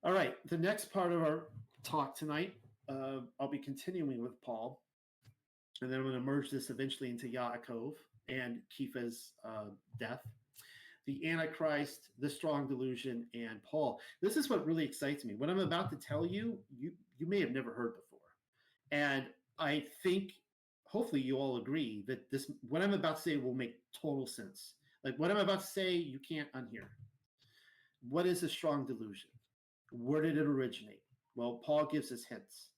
All right, the next part of our talk tonight, I'll be continuing with Paul, and then I'm going to merge this eventually into Yaakov and Kepha's death, the Antichrist, the strong delusion, and Paul. This is what really excites me. What I'm about to tell you, you may have never heard before. And I think, hopefully you all agree that what I'm about to say will make total sense. Like what I'm about to say, you can't unhear. What is a strong delusion? Where did it originate? Well, Paul gives us hints,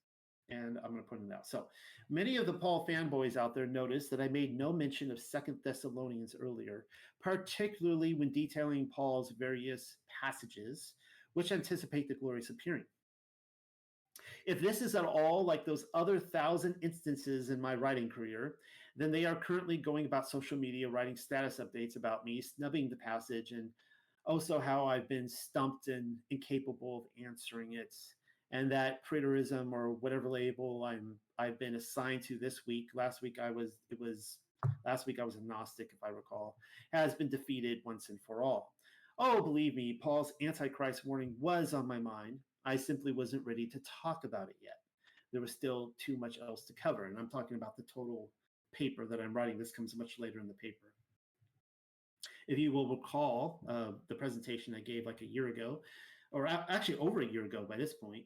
and I'm going to put it out. So many of the Paul fanboys out there notice that I made no mention of 2 Thessalonians earlier, particularly when detailing Paul's various passages which anticipate the glorious appearing. If this is at all like those other 1,000 instances in my writing career, then they are currently going about social media writing status updates about me, snubbing the passage, and also how I've been stumped and incapable of answering it, and that preterism or whatever label I've been assigned to this week. Last week I was a Gnostic, if I recall, has been defeated once and for all. Oh, believe me, Paul's Antichrist warning was on my mind. I simply wasn't ready to talk about it yet. There was still too much else to cover, and I'm talking about the total paper that I'm writing. This comes much later in the paper. If you will recall the presentation I gave like a year ago, or actually over a year ago by this point,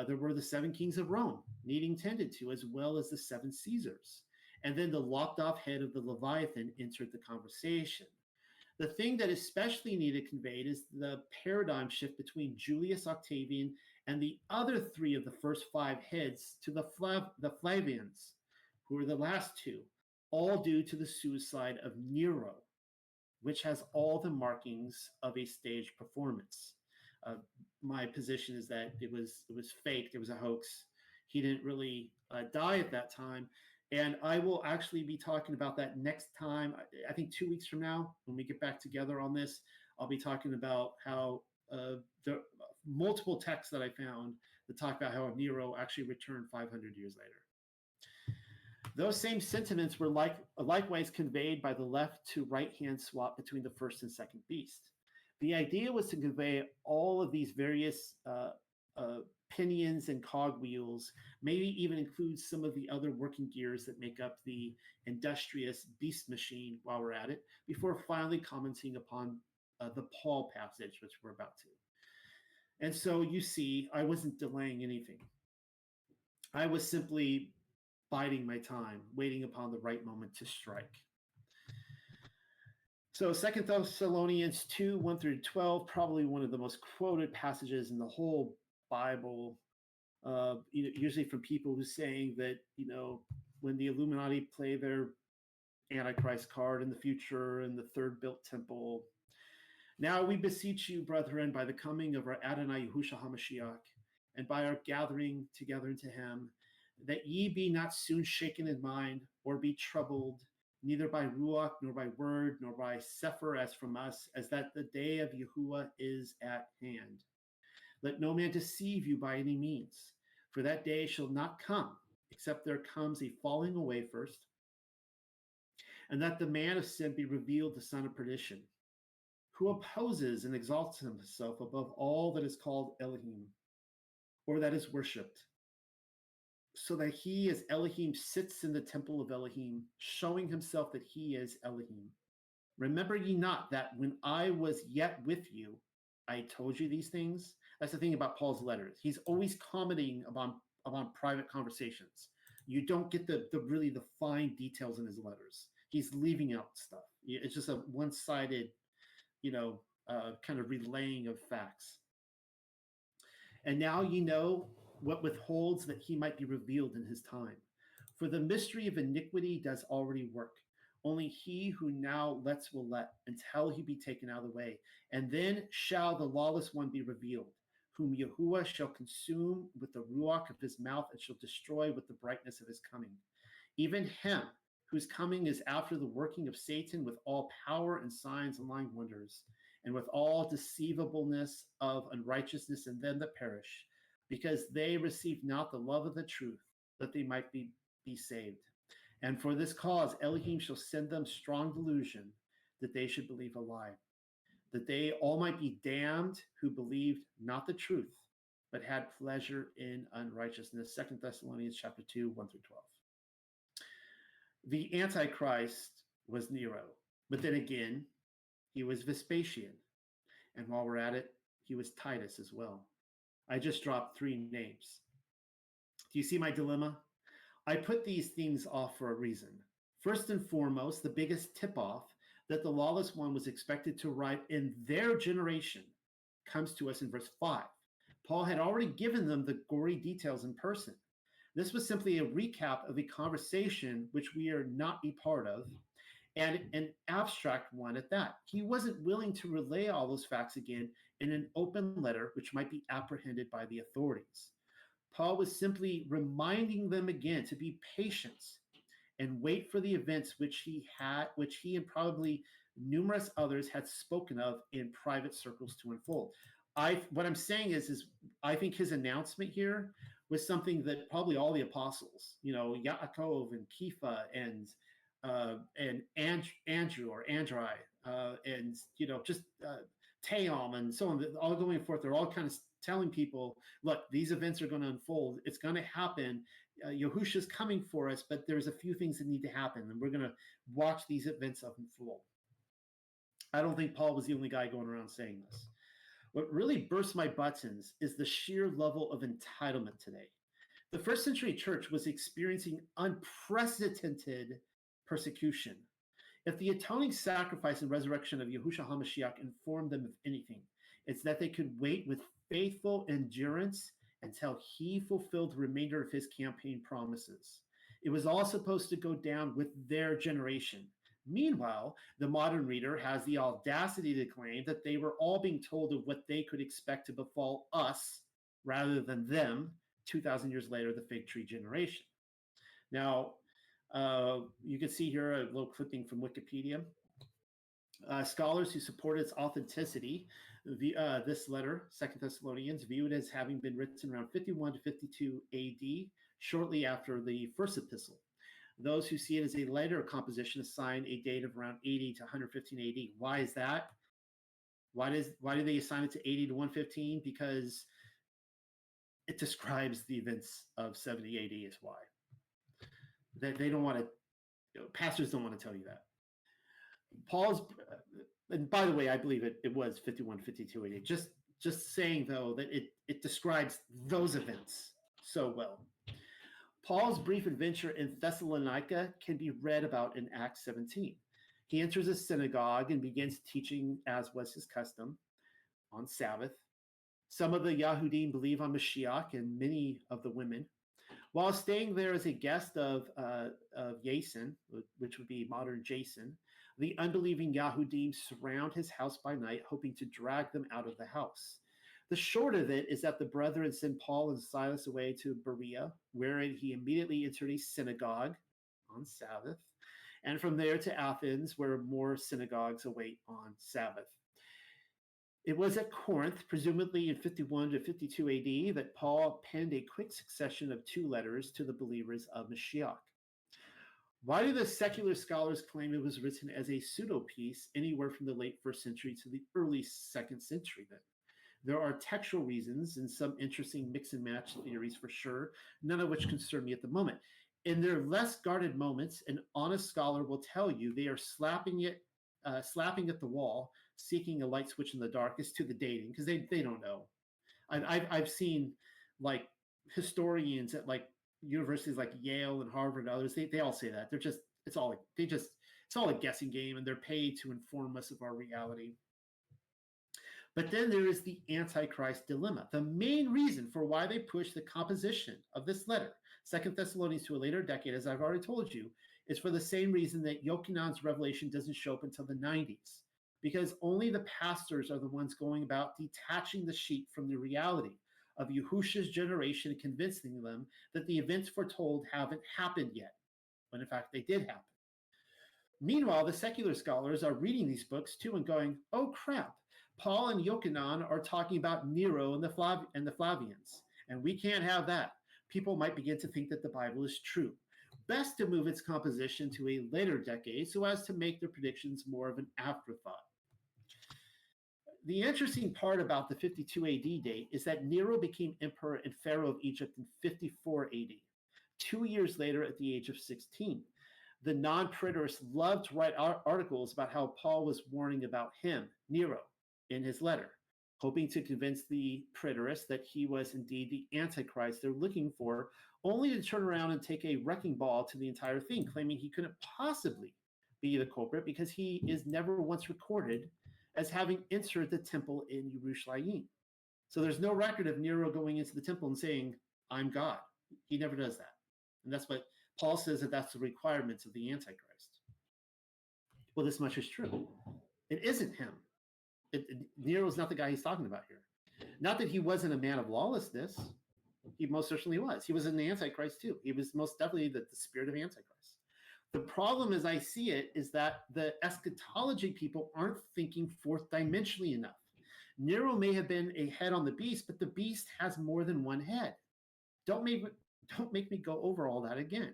there were the 7 kings of Rome needing tended to, as well as the 7 Caesars. And then the lopped off head of the Leviathan entered the conversation. The thing that especially needed conveyed is the paradigm shift between Julius Octavian and the other 3 of the first 5 heads to the Flavians, who were the last 2, all due to the suicide of Nero, which has all the markings of a staged performance. My position is that it was faked. It was a hoax. He didn't really die at that time. And I will actually be talking about that next time. I think 2 weeks from now, when we get back together on this, I'll be talking about how the multiple texts that I found that talk about how Nero actually returned 500 years later. Those same sentiments were likewise conveyed by the left to right-hand swap between the first and second beast. The idea was to convey all of these various pinions and cogwheels, maybe even include some of the other working gears that make up the industrious beast machine while we're at it, before finally commenting upon the Paul passage, which we're about to. And so you see, I wasn't delaying anything. I was simply biding my time, waiting upon the right moment to strike. So 2 Thessalonians 2, 1 through 12, probably one of the most quoted passages in the whole Bible, usually from people who are saying that, when the Illuminati play their Antichrist card in the future and the third built temple, now we beseech you, brethren, by the coming of our Adonai Yahushua HaMashiach, and by our gathering together into him, that ye be not soon shaken in mind, or be troubled, neither by ruach, nor by word, nor by sefer as from us, as that the day of Yahuwah is at hand. Let no man deceive you by any means, for that day shall not come, except there comes a falling away first, and that the man of sin be revealed, the son of perdition, who opposes and exalts himself above all that is called Elohim, or that is worshipped, so that he as Elohim sits in the temple of Elohim, showing himself that he is Elohim. Remember ye not that when I was yet with you, I told you these things? That's the thing about Paul's letters. He's always commenting upon private conversations. You don't get the fine details in his letters. He's leaving out stuff. It's just a one-sided, kind of relaying of facts. And now ye know what withholds that he might be revealed in his time. For the mystery of iniquity does already work. Only he who now lets will let until he be taken out of the way. And then shall the lawless one be revealed, whom Yahuwah shall consume with the ruach of his mouth and shall destroy with the brightness of his coming. Even him whose coming is after the working of Satan with all power and signs and lying wonders, and with all deceivableness of unrighteousness in them that perish, because they receive not the love of the truth, that they might be saved. And for this cause Elohim shall send them strong delusion, that they should believe a lie, that they all might be damned who believed not the truth, but had pleasure in unrighteousness. 2 Thessalonians chapter 2, 1 through 12. The Antichrist was Nero, but then again, he was Vespasian. And while we're at it, he was Titus as well. I just dropped 3 names. Do you see my dilemma? I put these things off for a reason. First and foremost, the biggest tip-off that the lawless one was expected to arrive in their generation comes to us in verse 5. Paul had already given them the gory details in person. This was simply a recap of a conversation which we are not a part of, and an abstract one at that. He wasn't willing to relay all those facts again in an open letter which might be apprehended by the authorities. Paul was simply reminding them again to be patient and wait for the events which he and probably numerous others had spoken of in private circles to unfold. What I'm saying is I think his announcement here was something that probably all the apostles, Yaakov and Kepha and Andrew or Andri, and just Taom and so on, all going forth. They're all kind of telling people, look, these events are going to unfold. It's going to happen. Yahushua's coming for us, but there's a few things that need to happen, and we're going to watch these events unfold. I don't think Paul was the only guy going around saying this. What really bursts my buttons is the sheer level of entitlement today. The first century church was experiencing unprecedented persecution. If the atoning sacrifice and resurrection of Yahushua HaMashiach informed them of anything, it's that they could wait with faithful endurance until he fulfilled the remainder of his campaign promises. It was all supposed to go down with their generation. Meanwhile, the modern reader has the audacity to claim that they were all being told of what they could expect to befall us rather than them 2,000 years later, the fig tree generation. Now, you can see here a little clipping from Wikipedia. Scholars who support its authenticity, this letter, 2 Thessalonians, view it as having been written around 51 to 52 AD, shortly after the first epistle. Those who see it as a later composition assign a date of around 80 to 115 AD. Why is that? Why do they assign it to 80 to 115? Because it describes the events of 70 AD is why. They don't want to, pastors don't want to tell you that. Paul's, and by the way, I believe it was 51, 52 AD. Just saying, though, that it describes those events so well. Paul's brief adventure in Thessalonica can be read about in Acts 17. He enters a synagogue and begins teaching, as was his custom, on Sabbath. Some of the Yahudim believe on Mashiach, and many of the women. While staying there as a guest of Yason, which would be modern Jason, the unbelieving Yahudim surround his house by night, hoping to drag them out of the house. The short of it is that the brethren send Paul and Silas away to Berea, wherein he immediately entered a synagogue on Sabbath, and from there to Athens, where more synagogues await on Sabbath. It was at Corinth, presumably in 51 to 52 AD, that Paul penned a quick succession of 2 letters to the believers of Mashiach. Why do the secular scholars claim it was written as a pseudo-piece anywhere from the late 1st century to the early 2nd century then? There are textual reasons and some interesting mix and match theories for sure, none of which concern me at the moment. In their less guarded moments, an honest scholar will tell you they are slapping at the wall, seeking a light switch in the dark as to the dating, because they don't know. I've seen like historians at like universities like Yale and Harvard and others, they all say that. It's all a guessing game, and they're paid to inform us of our reality. But then there is the Antichrist dilemma. The main reason for why they push the composition of this letter, 2 Thessalonians, to a later decade, as I've already told you, is for the same reason that Yochanan's revelation doesn't show up until the 90s. Because only the pastors are the ones going about detaching the sheep from the reality of Yahushua's generation and convincing them that the events foretold haven't happened yet, when in fact they did happen. Meanwhile, the secular scholars are reading these books too and going, oh crap, Paul and Yochanan are talking about Nero and the Flavians, and we can't have that. People might begin to think that the Bible is true. Best to move its composition to a later decade so as to make their predictions more of an afterthought. the interesting part about the 52 AD date is that Nero became emperor and pharaoh of Egypt in 54 AD, 2 years later at the age of 16. The non-preterists loved to write articles about how Paul was warning about him, Nero, in his letter, hoping to convince the preterists that he was indeed the Antichrist they're looking for, only to turn around and take a wrecking ball to the entire thing, claiming he couldn't possibly be the culprit because he is never once recorded as having entered the temple in Jerusalem. So there's no record of Nero going into the temple and saying, I'm God. He never does that. And that's what Paul says, that that's the requirements of the Antichrist. Well, this much is true. It isn't him. Nero's not the guy he's talking about here. Not that he wasn't a man of lawlessness. He most certainly was. He was an Antichrist too. He was most definitely the spirit of Antichrist. The problem, as I see it, is that the eschatology people aren't thinking fourth dimensionally enough. Nero may have been a head on the beast, but the beast has more than one head. Don't make me go over all that again.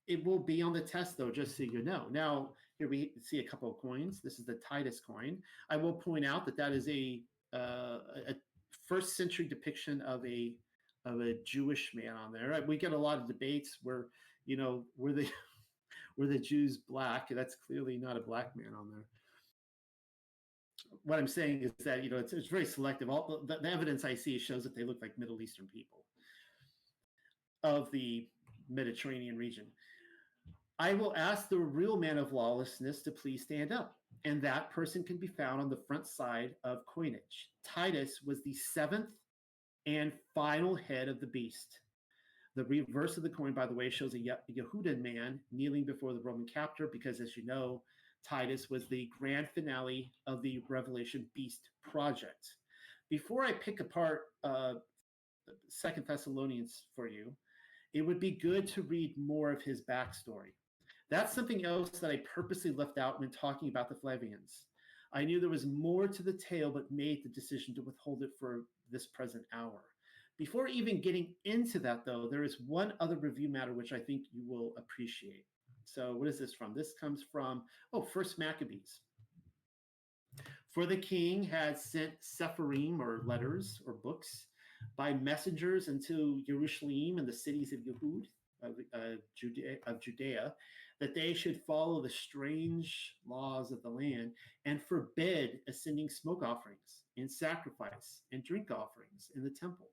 It will be on the test, though, just so you know. Now, here we see a couple of coins. This is the Titus coin. I will point out that that is a first century depiction of a Jewish man on there. We get a lot of debates where, were the Jews black? That's clearly not a black man on there. What I'm saying is that it's very selective. All the evidence I see shows that they look like Middle Eastern people of the Mediterranean region. I will ask the real man of lawlessness to please stand up, and that person can be found on the front side of coinage. Titus was the seventh and final head of the beast. The reverse of the coin, by the way, shows a Yehudan man kneeling before the Roman captor, because, as you know, Titus was the grand finale of the Revelation Beast project. Before I pick apart 2 Thessalonians for you, it would be good to read more of his backstory. That's something else that I purposely left out when talking about the Flavians. I knew there was more to the tale, but made the decision to withhold it for this present hour. Before even getting into that, though, there is one other review matter which I think you will appreciate. So what is this from? This comes from, 1 Maccabees. For the king had sent sepharim, or letters, or books, by messengers into Jerusalem and the cities of Yehud, of Judea, that they should follow the strange laws of the land and forbid ascending smoke offerings and sacrifice and drink offerings in the temple,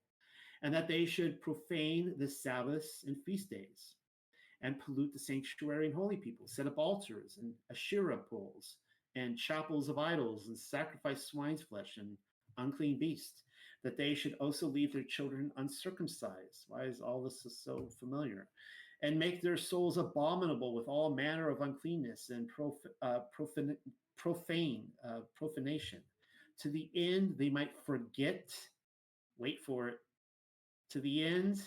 and that they should profane the Sabbaths and feast days and pollute the sanctuary and holy people, set up altars and Asherah poles and chapels of idols, and sacrifice swine's flesh and unclean beasts, that they should also leave their children uncircumcised. Why is all this so familiar? And make their souls abominable with all manner of uncleanness and profanation, to the end they might forget, wait for it, to the end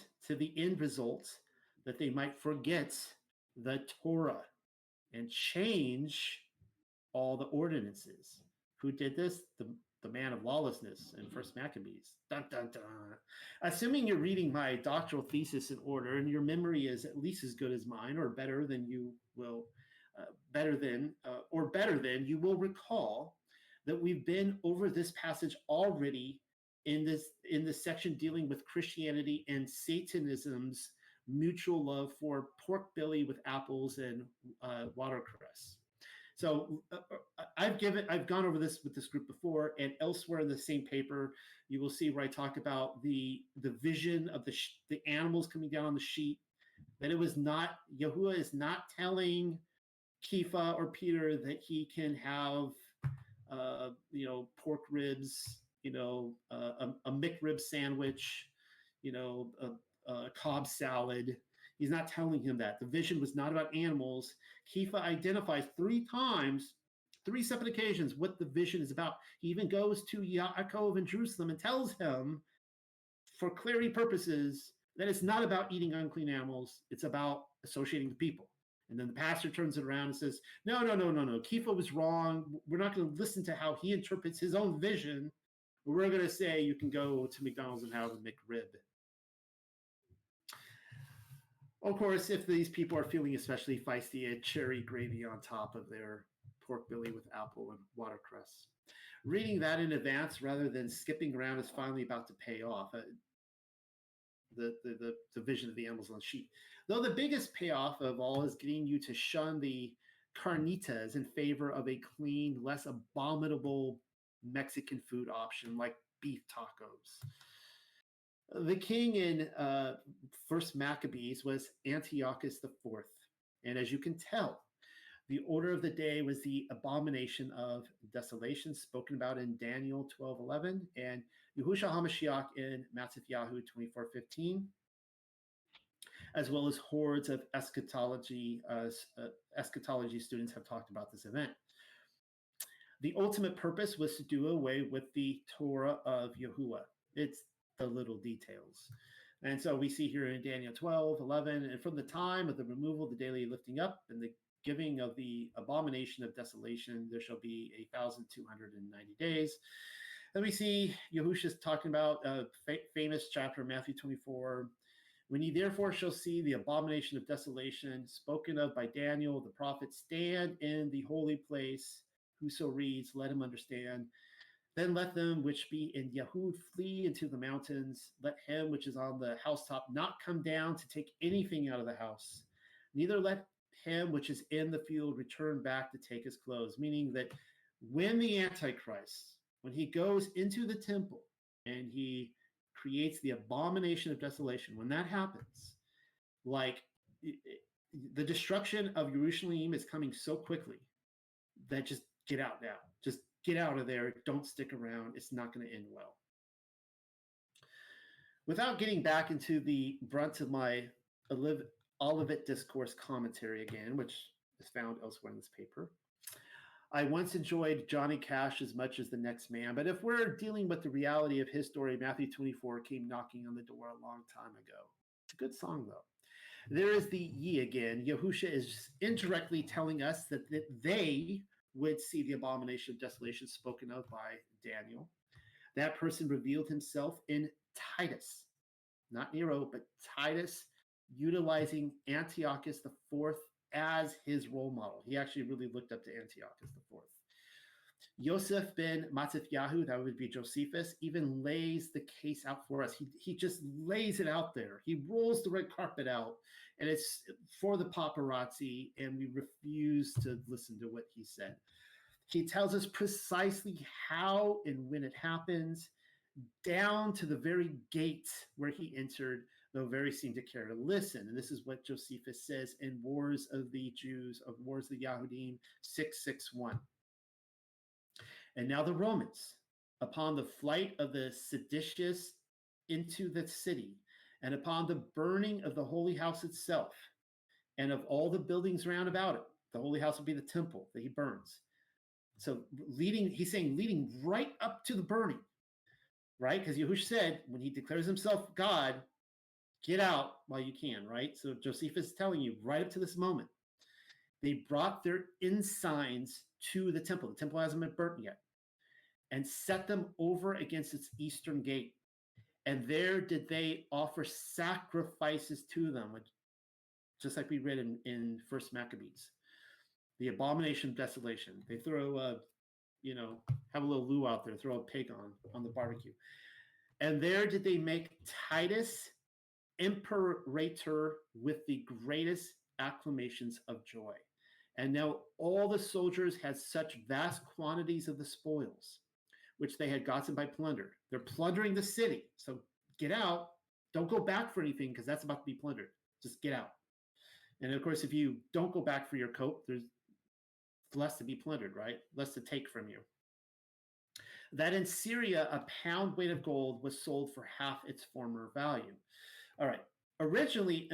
result, that they might forget the Torah and change all the ordinances. Who did this? The man of lawlessness in 1 Maccabees. Dun, dun, dun. Assuming you're reading my doctoral thesis in order and your memory is at least as good as mine, or better than, you will recall that we've been over this passage already in this section dealing with Christianity and Satanism's mutual love for pork belly with apples and watercress. So I've gone over this with this group before, and elsewhere in the same paper, you will see where I talk about the vision of the animals coming down on the sheep. That it was not, Yahuwah is not telling Kepha or Peter that he can have, pork ribs, a McRib sandwich, a Cobb salad. He's not telling him that. The vision was not about animals. Kepha identifies 3 times, 3 separate occasions, what the vision is about. He even goes to Yaakov in Jerusalem and tells him, for clarity purposes, that it's not about eating unclean animals. It's about associating the people. And then the pastor turns it around and says, no. Kepha was wrong. We're not going to listen to how he interprets his own vision. We're going to say you can go to McDonald's and have a McRib. Of course, if these people are feeling especially feisty, a cherry gravy on top of their pork belly with apple and watercress. reading that in advance rather than skipping around is finally about to pay off. The vision of the animals on the sheet. Though the biggest payoff of all is getting you to shun the carnitas in favor of a clean, less abominable Mexican food option like beef tacos. The king in First Maccabees was Antiochus IV, and as you can tell, the order of the day was the abomination of desolation spoken about in Daniel 12:11 and Yahushua HaMashiach in Matthew 24:15, as well as hordes of eschatology students have talked about this event. The ultimate purpose was to do away with the Torah of Yahuwah. It's the little details. And so we see here in Daniel 12:11, and from the time of the removal, the daily lifting up, and the giving of the abomination of desolation, there shall be 1,290 days. Then we see Yahushua's talking about a famous chapter, Matthew 24. When ye therefore shall see the abomination of desolation spoken of by Daniel the prophet stand in the holy place, whoso reads, let him understand. Then let them which be in Yahud flee into the mountains. Let him which is on the housetop not come down to take anything out of the house. Neither let him which is in the field return back to take his clothes. Meaning that when the Antichrist, when he goes into the temple and he creates the abomination of desolation, when that happens, like the destruction of Jerusalem is coming so quickly that just get out now. Just get out of there. Don't stick around. It's not going to end well. Without getting back into the brunt of my Olivet Discourse commentary again, which is found elsewhere in this paper, I once enjoyed Johnny Cash as much as the next man, but if we're dealing with the reality of his story, Matthew 24 came knocking on the door a long time ago. It's a good song, though. There is the ye again. Yahushua is indirectly telling us that they would see the abomination of desolation spoken of by Daniel. That person revealed himself in Titus, not Nero, but Titus, utilizing Antiochus IV as his role model. He actually really looked up to Antiochus IV. Yosef ben Matithyahu, that would be Josephus, even lays the case out for us. He just lays it out there. He rolls the red carpet out, and it's for the paparazzi, and we refuse to listen to what he said. He tells us precisely how and when it happens, down to the very gate where he entered, though very seemed to care to listen. And this is what Josephus says in Wars of the Jews, of Wars of the Yahudim 661. And now the Romans, upon the flight of the seditious into the city, and upon the burning of the holy house itself, and of all the buildings round about it, the holy house will be the temple that he burns. So he's saying leading right up to the burning, right? Because Yahushua said, when he declares himself God, get out while you can, right? So Josephus is telling you right up to this moment, they brought their ensigns to the temple. The temple hasn't been burnt yet, and set them over against its eastern gate. And there did they offer sacrifices to them, which, just like we read in First Maccabees, the abomination of desolation. They throw have a little luau out there, throw a pig on the barbecue. And there did they make Titus imperator with the greatest acclamations of joy. And now all the soldiers had such vast quantities of the spoils, which they had gotten by plunder. They're plundering the city. So get out. Don't go back for anything, because that's about to be plundered. Just get out. And of course, if you don't go back for your coat, there's less to be plundered, right? Less to take from you. That in Syria, a pound weight of gold was sold for half its former value. All right. Originally,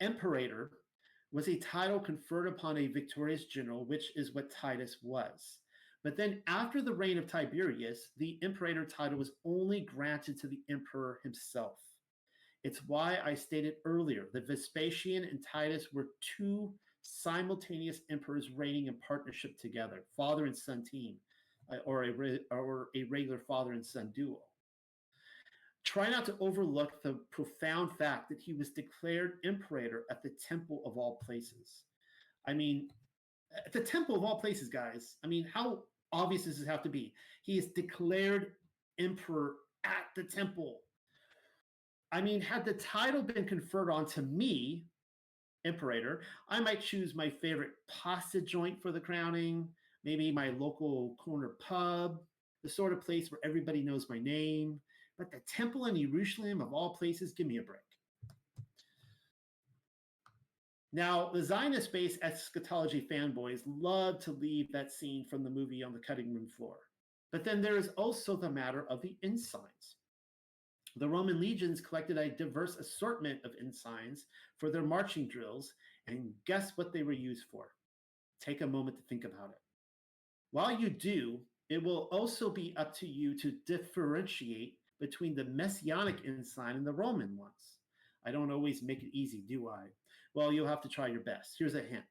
imperator was a title conferred upon a victorious general, which is what Titus was. But then after the reign of Tiberius, the imperator title was only granted to the emperor himself. It's why I stated earlier that Vespasian and Titus were two simultaneous emperors reigning in partnership together, father and son team, or a regular father and son duo. Try not to overlook the profound fact that he was declared imperator at the temple of all places. I mean, at the temple of all places, guys. I mean, how obvious as it have to be. He is declared emperor at the temple. I mean, had the title been conferred onto me, imperator, I might choose my favorite pasta joint for the crowning, maybe my local corner pub, the sort of place where everybody knows my name. But the temple in Jerusalem, of all places, give me a break. Now, the Zionist-based eschatology fanboys love to leave that scene from the movie on the cutting room floor. But then there is also the matter of the ensigns. The Roman legions collected a diverse assortment of ensigns for their marching drills, and guess what they were used for? Take a moment to think about it. While you do, it will also be up to you to differentiate between the Messianic ensign and the Roman ones. I don't always make it easy, do I? Well, you'll have to try your best. Here's a hint.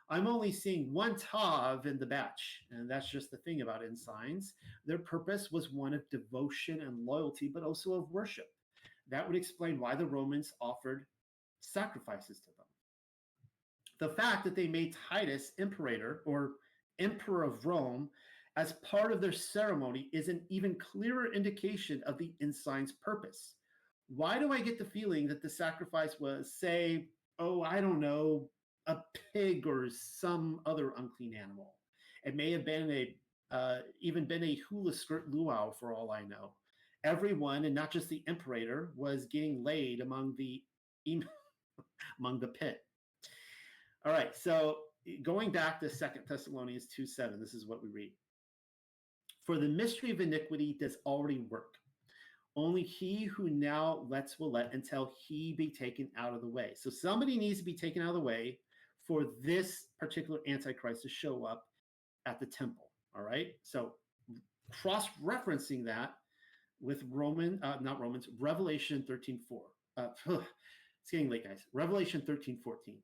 I'm only seeing one tav in the batch, and that's just the thing about ensigns. Their purpose was one of devotion and loyalty, but also of worship. That would explain why the Romans offered sacrifices to them. The fact that they made Titus imperator or emperor of Rome as part of their ceremony is an even clearer indication of the ensign's purpose. Why do I get the feeling that the sacrifice was, say, oh, I don't know, a pig or some other unclean animal? It may have been even been a hula skirt luau for all I know. Everyone, and not just the imperator, was getting laid among the pit. All right, so going back to 2 Thessalonians 2:7, this is what we read. For the mystery of iniquity does already work. Only he who now lets will let until he be taken out of the way. So somebody needs to be taken out of the way for this particular Antichrist to show up at the temple. All right. So cross-referencing that with Revelation 13:4. It's getting late, guys. Revelation 13:14.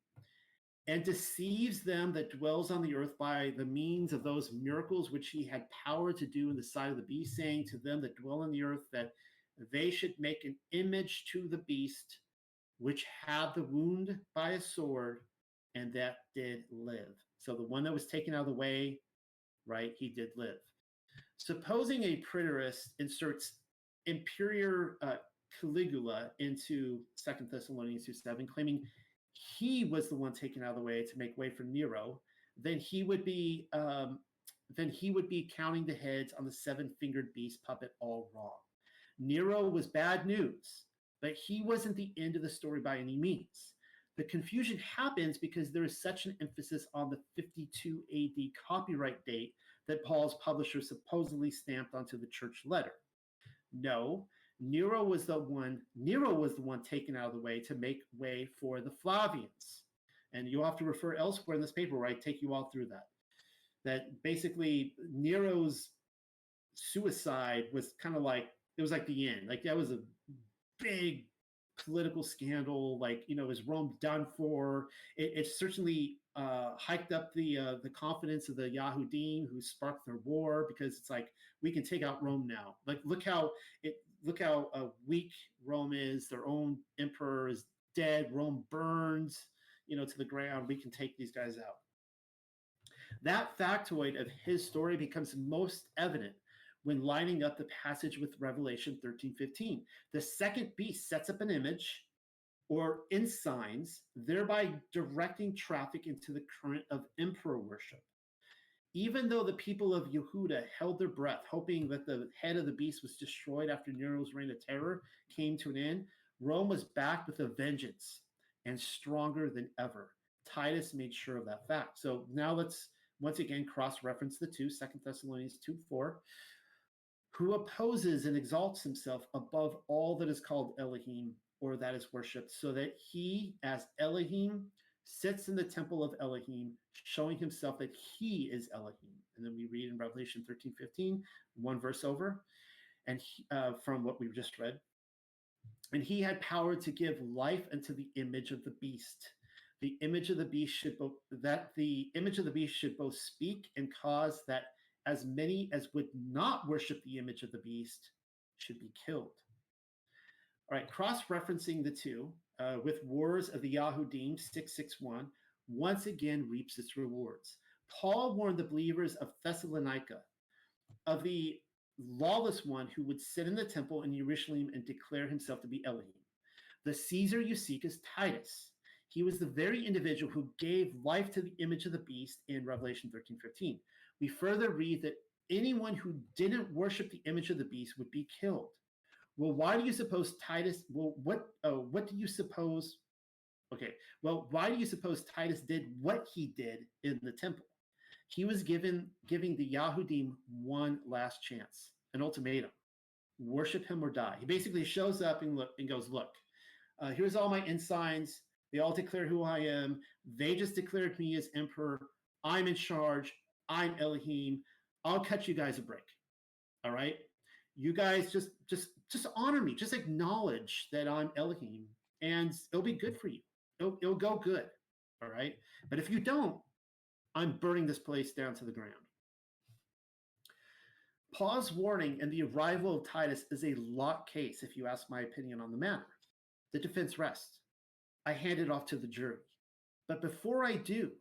And deceives them that dwells on the earth by the means of those miracles which he had power to do in the sight of the beast, saying to them that dwell on the earth that they should make an image to the beast which had the wound by a sword and that did live. So the one that was taken out of the way, right, he did live. Supposing a preterist inserts Imperator Caligula into 2 Thessalonians 2:7, claiming he was the one taken out of the way to make way for Nero, then he would be counting the heads on the seven-fingered beast puppet all wrong. Nero was bad news, but he wasn't the end of the story by any means. The confusion happens because there is such an emphasis on the 52 AD copyright date that Paul's publisher supposedly stamped onto the church letter. No, Nero was the one taken out of the way to make way for the Flavians. And you'll have to refer elsewhere in this paper where I take you all through that. That basically Nero's suicide was kind of like, it was like the end. Like that was a big political scandal. Like, is Rome done for? It certainly hiked up the confidence of the Yahudim who sparked their war, because it's like, we can take out Rome now. Like, look how weak Rome is. Their own emperor is dead. Rome burns, to the ground. We can take these guys out. That factoid of his story becomes most evident when lining up the passage with Revelation 13:15. The second beast sets up an image or ensigns, thereby directing traffic into the current of emperor worship. Even though the people of Yehuda held their breath, hoping that the head of the beast was destroyed after Nero's reign of terror came to an end, Rome was back with a vengeance and stronger than ever. Titus made sure of that fact. So now let's once again cross-reference the two, 2 Thessalonians 2:4. Who opposes and exalts himself above all that is called Elohim, or that is worshipped, so that he, as Elohim, sits in the temple of Elohim, showing himself that he is Elohim. And then we read in Revelation 13:15, one verse over, and from what we've just read. And he had power to give life unto the image of the beast. The image of the beast should both speak and cause that as many as would not worship the image of the beast should be killed. All right, cross-referencing the two with Wars of the Yahudim 6:6:1 once again reaps its rewards. Paul warned the believers of Thessalonica of the lawless one who would sit in the temple in Jerusalem and declare himself to be Elohim. The Caesar you seek is Titus. He was the very individual who gave life to the image of the beast in Revelation 13:15. We further read that anyone who didn't worship the image of the beast would be killed. Well, why do you suppose Titus? Well, what do you suppose? Okay, well, why do you suppose Titus did what he did in the temple? He was giving the Yahudim one last chance, an ultimatum: worship him or die. He basically shows up and goes, look, here's all my ensigns. They all declare who I am. They just declared me as emperor. I'm in charge. I'm Elohim. I'll cut you guys a break. All right, you guys just honor me. Just acknowledge that I'm Elohim, and it'll be good for you. It'll go good. All right, but if you don't, I'm burning this place down to the ground. Paul's warning and the arrival of Titus is a locked case, if you ask my opinion on the matter. The defense rests. I hand it off to the jury. But before I do,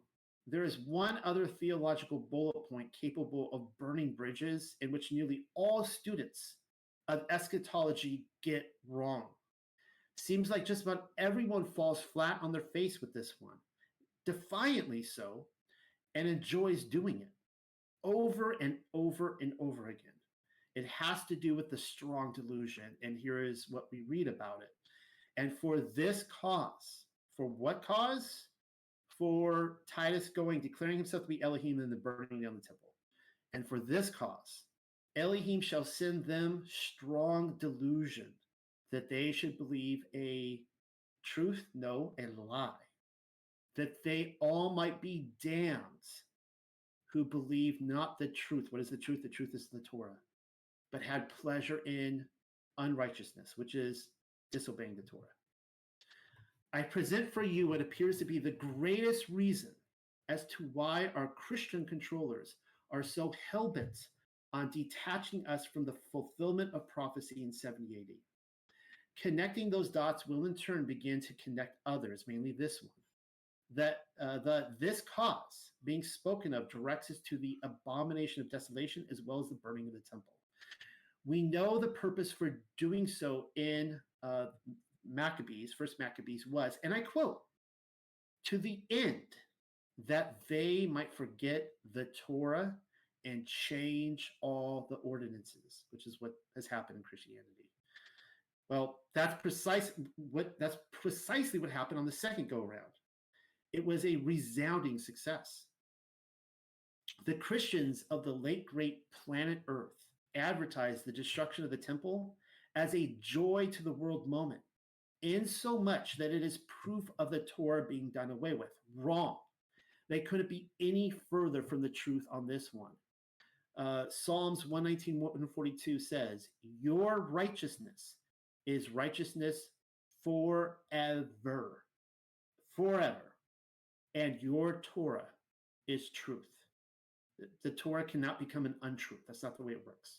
there is one other theological bullet point capable of burning bridges, in which nearly all students of eschatology get wrong. Seems like just about everyone falls flat on their face with this one, defiantly so, and enjoys doing it over and over and over again. It has to do with the strong delusion, and here is what we read about it. And for this cause, for what cause? For Titus declaring himself to be Elohim and the burning down the temple. And for this cause, Elohim shall send them strong delusion, that they should believe a truth, no, a lie, that they all might be damned who believe not the truth. What is the truth? The truth is the Torah, but had pleasure in unrighteousness, which is disobeying the Torah. I present for you what appears to be the greatest reason as to why our Christian controllers are so hell-bent on detaching us from the fulfillment of prophecy in 70 AD. Connecting those dots will in turn begin to connect others, mainly this one. That this cause being spoken of directs us to the abomination of desolation as well as the burning of the temple. We know the purpose for doing so in Maccabees, first Maccabees was, and I quote, to the end that they might forget the Torah and change all the ordinances, which is what has happened in Christianity. Well, that's precisely what happened on the second go-around. It was a resounding success. The Christians of the late great planet Earth advertised the destruction of the temple as a joy to the world moment, in so much that it is proof of the Torah being done away with. Wrong. They couldn't be any further from the truth on this one. Psalms 119, 142 says, your righteousness is righteousness forever. Forever. And your Torah is truth. The Torah cannot become an untruth. That's not the way it works.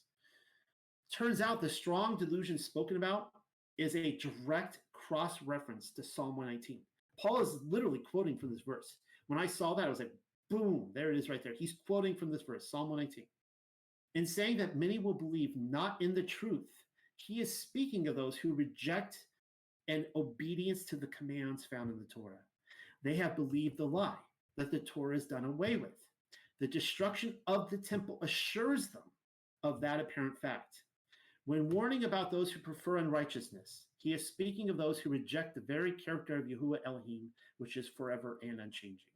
Turns out the strong delusion spoken about is a direct cross-reference to Psalm 119. Paul is literally quoting from this verse. When I saw that, I was like, boom, there it is right there. He's quoting from this verse, Psalm 119. In saying that many will believe not in the truth, he is speaking of those who reject an obedience to the commands found in the Torah. They have believed the lie, that the Torah is done away with. The destruction of the temple assures them of that apparent fact. When warning about those who prefer unrighteousness, he is speaking of those who reject the very character of Yahuwah Elohim, which is forever and unchanging.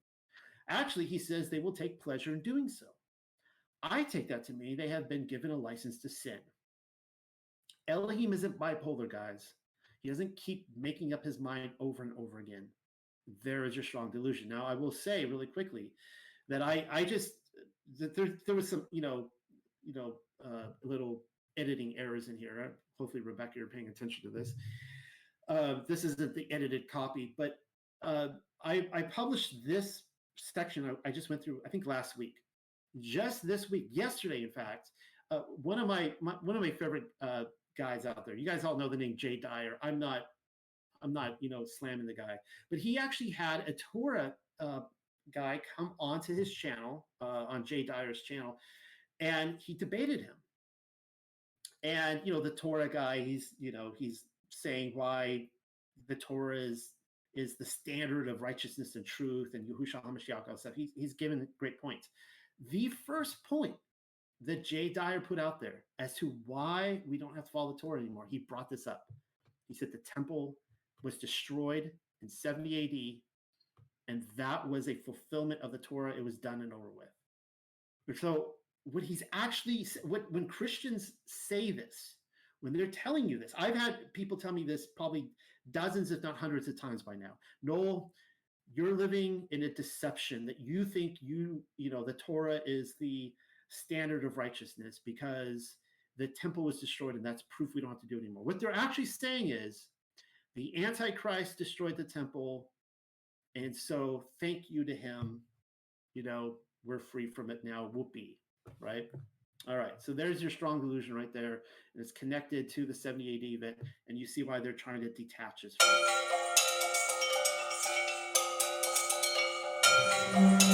Actually, he says they will take pleasure in doing so. I take that to mean they have been given a license to sin. Elohim isn't bipolar, guys. He doesn't keep making up his mind over and over again. There is your strong delusion. Now, I will say really quickly that there was some, little editing errors in here. Hopefully, Rebecca, you're paying attention to this. This isn't the edited copy, but I published this section. I just went through, I think last week, just this week, yesterday, in fact. One of my favorite guys out there. You guys all know the name Jay Dyer. I'm not slamming the guy, but he actually had a Torah guy come onto his channel, on Jay Dyer's channel, and he debated him. And the Torah guy, he's saying why the Torah is the standard of righteousness and truth, and Yahushua HaMashiach and stuff. He's given great points. The first point that Jay Dyer put out there as to why we don't have to follow the Torah anymore, he brought this up. He said the temple was destroyed in 70 AD, and that was a fulfillment of the Torah. It was done and over with. So what he's actually, when Christians say this, when they're telling you this, I've had people tell me this probably dozens, if not hundreds of times by now. Noel, you're living in a deception that you think the Torah is the standard of righteousness because the temple was destroyed and that's proof we don't have to do it anymore. What they're actually saying is the Antichrist destroyed the temple, and so thank you to him, we're free from it now. Whoopee, right? All right, so there's your strong delusion right there, and it's connected to the 70 AD event, and you see why they're trying to detach us from it.